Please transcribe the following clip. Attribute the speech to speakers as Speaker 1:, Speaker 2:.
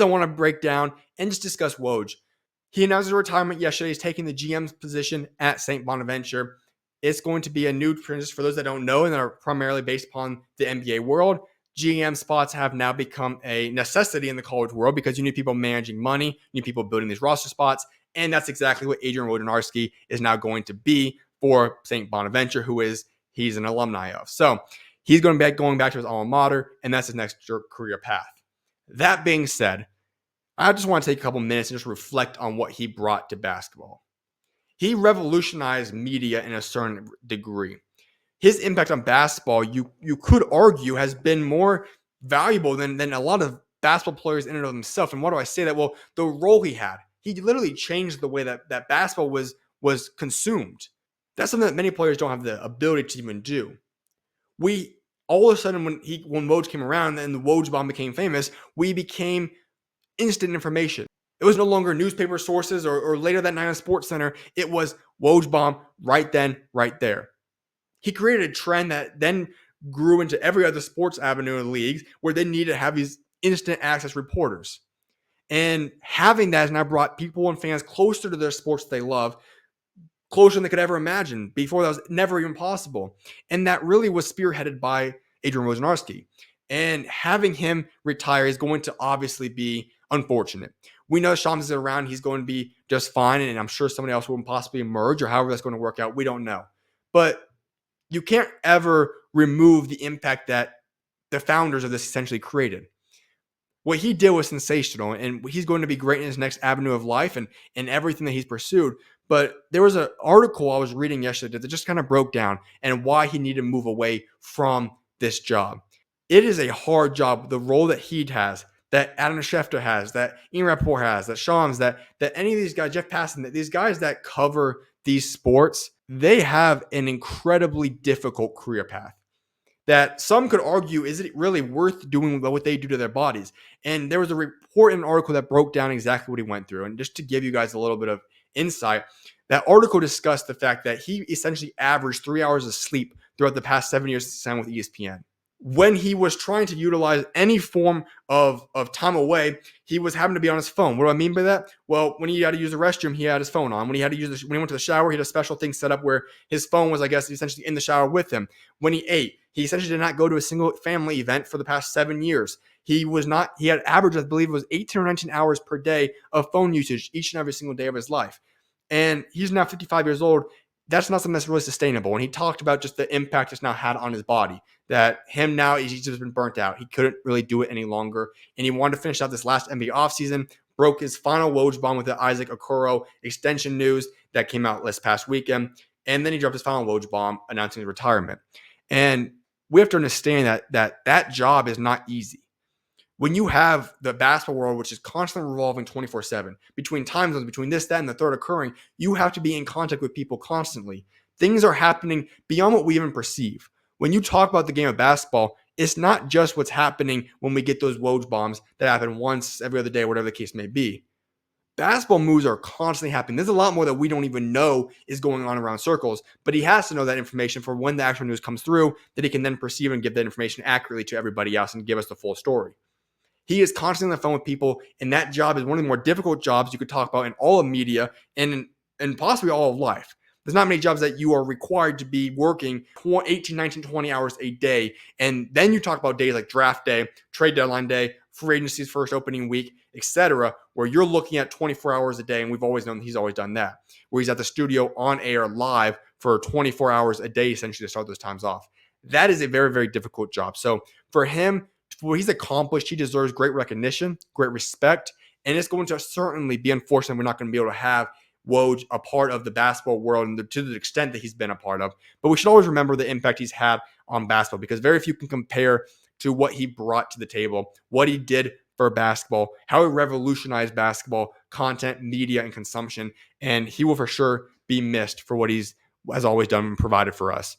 Speaker 1: I want to break down and just discuss Woj. He announced his retirement yesterday. He's taking the GM's position at St. Bonaventure. It's going to be a new transition for those that don't know and that are primarily based upon the NBA world. GM spots have now become a necessity in the college world because you need people managing money, you need people building these roster spots, and that's exactly what Adrian Wojnarowski is now going to be for St. Bonaventure, he's an alumni of. So he's going to be going back to his alma mater, and that's his next career path. That being said, I just want to take a couple minutes and just reflect on what he brought to basketball. He revolutionized media in a certain degree. His impact on basketball, you could argue, has been more valuable than a lot of basketball players in and of themselves. And why do I say that? Well, the role he had. He literally changed the way that basketball was consumed. That's something that many players don't have the ability to even do. We all of a sudden, when Woj came around and the Woj bomb became famous, we became instant information. It was no longer newspaper sources or later that night on Sports Center. It was Woj bomb right then, right there. He created a trend that then grew into every other sports avenue in the leagues where they needed to have these instant access reporters. And having that has now brought people and fans closer to their sports they love, closer than they could ever imagine. Before that was never even possible. And that really was spearheaded by Adrian Wojnarowski. And having him retire is going to obviously be unfortunate. We know Shams is around. He's going to be just fine. And I'm sure somebody else will possibly emerge or however that's going to work out. We don't know. But you can't ever remove the impact that the founders of this essentially created. What he did was sensational, and he's going to be great in his next avenue of life and everything that he's pursued. But there was an article I was reading yesterday that just kind of broke down and why he needed to move away from this job. It is a hard job. The role that he has, that Adam Schefter has, that Ian Rappaport has, that Shams, that any of these guys, Jeff Passan, that these guys that cover these sports, they have an incredibly difficult career path that some could argue, is it really worth doing what they do to their bodies? And there was a report in an article that broke down exactly what he went through. And just to give you guys a little bit of insight, that article discussed the fact that he essentially averaged 3 hours of sleep throughout the past 7 years he signed with ESPN. When he was trying to utilize any form of time away, he was having to be on his phone. What do I mean by that? Well, when he had to use the restroom, he had his phone on. When he went to the shower, he had a special thing set up where his phone was, I guess, essentially in the shower with him. When he ate, he essentially did not go to a single family event for the past 7 years. He had averaged, I believe it was 18 or 19 hours per day of phone usage each and every single day of his life. And he's now 55 years old. That's not something that's really sustainable. And he talked about just the impact it's now had on his body, that him now, he's just been burnt out. He couldn't really do it any longer. And he wanted to finish out this last NBA offseason, broke his final Woj bomb with the Isaac Okoro extension news that came out this past weekend. And then he dropped his final Woj bomb announcing his retirement. And we have to understand that job is not easy. When you have the basketball world, which is constantly revolving 24/7, between time zones, between this, that, and the third occurring, you have to be in contact with people constantly. Things are happening beyond what we even perceive. When you talk about the game of basketball, it's not just what's happening when we get those Woj bombs that happen once every other day, whatever the case may be. Basketball moves are constantly happening. There's a lot more that we don't even know is going on around circles, but he has to know that information for when the actual news comes through, that he can then perceive and give that information accurately to everybody else and give us the full story. He is constantly on the phone with people, and that job is one of the more difficult jobs you could talk about in all of media and possibly all of life. There's not many jobs that you are required to be working 18, 19, 20 hours a day. And then you talk about days like draft day, trade deadline day, free agency's first opening week, etc., where you're looking at 24 hours a day. And we've always known he's always done that, where he's at the studio on air live for 24 hours a day, essentially, to start those times off. That is a very, very difficult job. So for him, for what he's accomplished, he deserves great recognition, great respect, and it's going to certainly be unfortunate we're not going to be able to have Woj a part of the basketball world and to the extent that he's been a part of. But we should always remember the impact he's had on basketball, because very few can compare to what he brought to the table, what he did for basketball, how he revolutionized basketball content, media, and consumption. And he will for sure be missed for what he's has always done and provided for us.